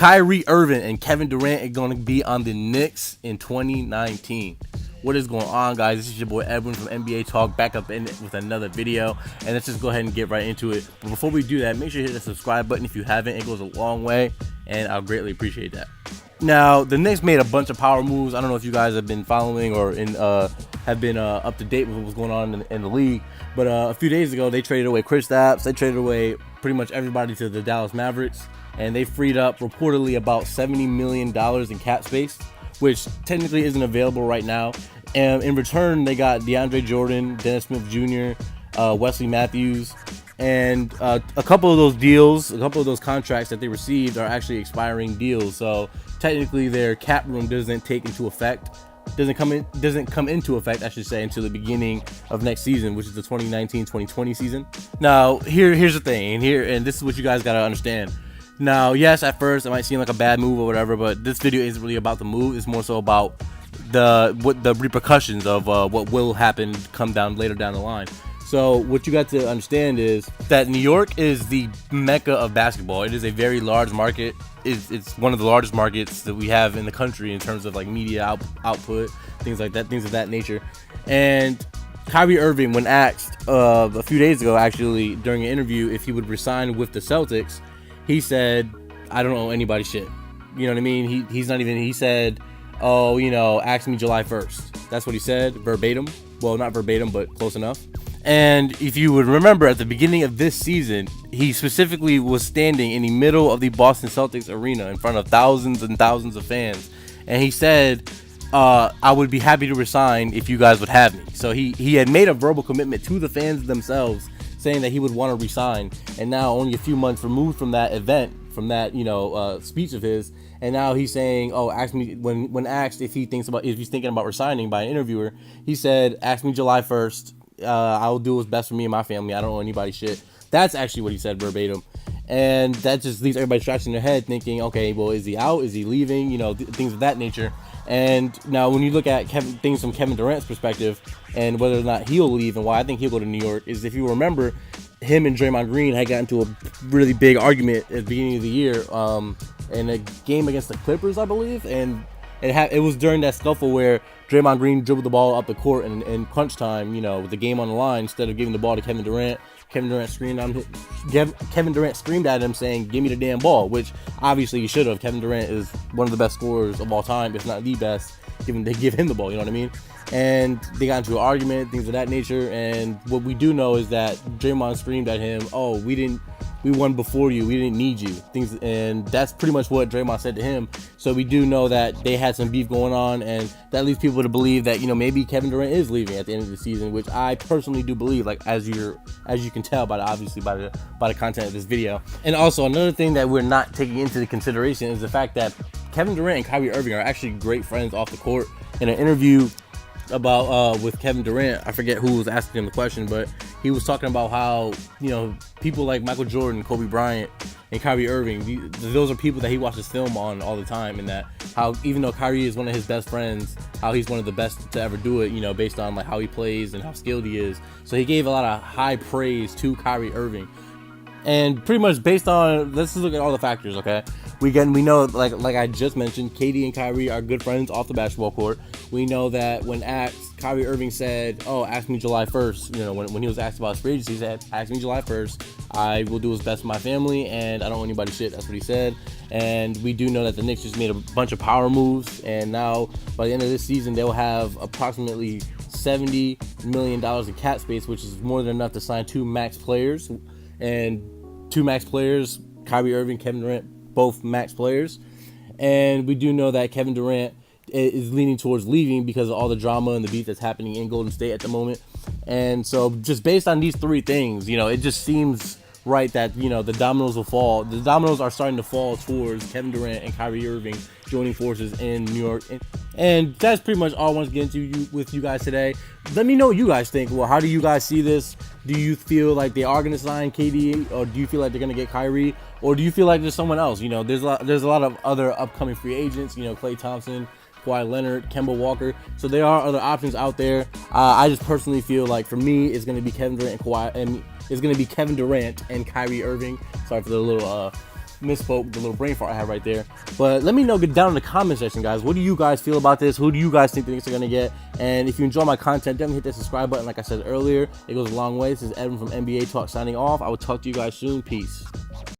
Kyrie Irving and Kevin Durant are going to be on the Knicks in 2019. What is going on, guys? This is your boy Edwin from NBA Talk, back up in it with another video, and let's just go ahead and get right into it. But before we do that, make sure you hit the subscribe button if you haven't. It goes a long way, and I'll greatly appreciate that. Now, the Knicks made a bunch of power moves. I don't know if you guys have been following or have been up to date with what's going on in the league, but a few days ago, they traded away Kristaps. They traded away pretty much everybody to the Dallas Mavericks, and they freed up reportedly about $70 million in cap space, which technically isn't available right now. And in return, they got DeAndre Jordan, Dennis Smith Jr., Wesley Matthews, and a couple of those deals, a couple of those contracts that they received are actually expiring deals. So technically, their cap room doesn't come into effect, I should say, until the beginning of next season, which is the 2019-2020 season. Now, here's the thing, and this is what you guys gotta understand. Now, yes, at first it might seem like a bad move or whatever, but this video isn't really about the move. It's more so about the repercussions of what will happen later down the line. So what you got to understand is that New York is the mecca of basketball. It is a very large market. It's one of the largest markets that we have in the country in terms of like media output, things like that, things of that nature. And Kyrie Irving, when asked a few days ago, actually during an interview, if he would resign with the Celtics, he said, "I don't owe anybody shit." You know what I mean? He said, "Oh, ask me July 1st." That's what he said, verbatim. Well, not verbatim, but close enough. And if you would remember, at the beginning of this season, he specifically was standing in the middle of the Boston Celtics arena in front of thousands and thousands of fans. And he said, "I would be happy to resign if you guys would have me." So he had made a verbal commitment to the fans themselves, saying that he would want to resign. And now, only a few months removed from that event, from that speech of his, and now he's saying, "Oh, ask me." When asked if he's thinking about resigning by an interviewer, he said, "Ask me July 1st. I will do what's best for me and my family. I don't owe anybody shit." That's actually what he said verbatim, and that just leaves everybody scratching their head, thinking, "Okay, well, is he out? Is he leaving? Things of that nature." And now, when you look at things from Kevin Durant's perspective, and whether or not he'll leave and why I think he'll go to New York, is if you remember, him and Draymond Green had gotten into a really big argument at the beginning of the year in a game against the Clippers, I believe, and it was during that scuffle where Draymond Green dribbled the ball up the court in crunch time, with the game on the line, instead of giving the ball to Kevin Durant. Kevin Durant screamed at him saying, "Give me the damn ball," which obviously he should have. Kevin Durant is one of the best scorers of all time, if not the best. They give him the ball, you know what I mean? And they got into an argument, things of that nature. And what we do know is that Draymond screamed at him, "Oh, we won before you. We didn't need you." And that's pretty much what Draymond said to him. So we do know that they had some beef going on, and that leads people to believe that maybe Kevin Durant is leaving at the end of the season, which I personally do believe, like as you can tell by the content of this video. And also, another thing that we're not taking into consideration is the fact that Kevin Durant and Kyrie Irving are actually great friends off the court. In an interview with Kevin Durant, I forget who was asking him the question, but he was talking about how people like Michael Jordan, Kobe Bryant, and Kyrie Irving, those are people that he watches film on all the time, and that how even though Kyrie is one of his best friends, how he's one of the best to ever do it, based on like how he plays and how skilled he is. So he gave a lot of high praise to Kyrie Irving, and pretty much based on, let's just look at all the factors, okay? We know, like I just mentioned, KD and Kyrie are good friends off the basketball court. We know that when asked, Kyrie Irving said, "Oh, ask me July 1st." When he was asked about his free agency, he said, "Ask me July 1st. I will do what's best for my family, and I don't owe anybody shit." That's what he said. And we do know that the Knicks just made a bunch of power moves, and now by the end of this season, they'll have approximately $70 million in cap space, which is more than enough to sign two max players. And two max players, Kyrie Irving, Kevin Durant, both max players. And we do know that Kevin Durant is leaning towards leaving because of all the drama and the beef that's happening in Golden State at the moment. And so just based on these three things, it just seems right that the dominoes will fall. The dominoes are starting to fall towards Kevin Durant and Kyrie Irving joining forces in New York. And that's pretty much all I want to get into with you guys today. Let me know what you guys think. Well, how do you guys see this? Do you feel like they are going to sign KD, or do you feel like they're going to get Kyrie, or do you feel like there's someone else? There's a lot of other upcoming free agents. Klay Thompson, Kawhi Leonard, Kemba Walker. So there are other options out there. I just personally feel like for me, it's going to be Kevin Durant and Kyrie Irving. Sorry for the little misspoke, the little brain fart I have right there. But let me know, get down in the comment section, guys. What do you guys feel about this? Who do you guys think the Knicks are going to get? And if you enjoy my content, definitely hit that subscribe button. Like I said earlier, it goes a long way. This is Evan from NBA Talk signing off. I will talk to you guys soon. Peace.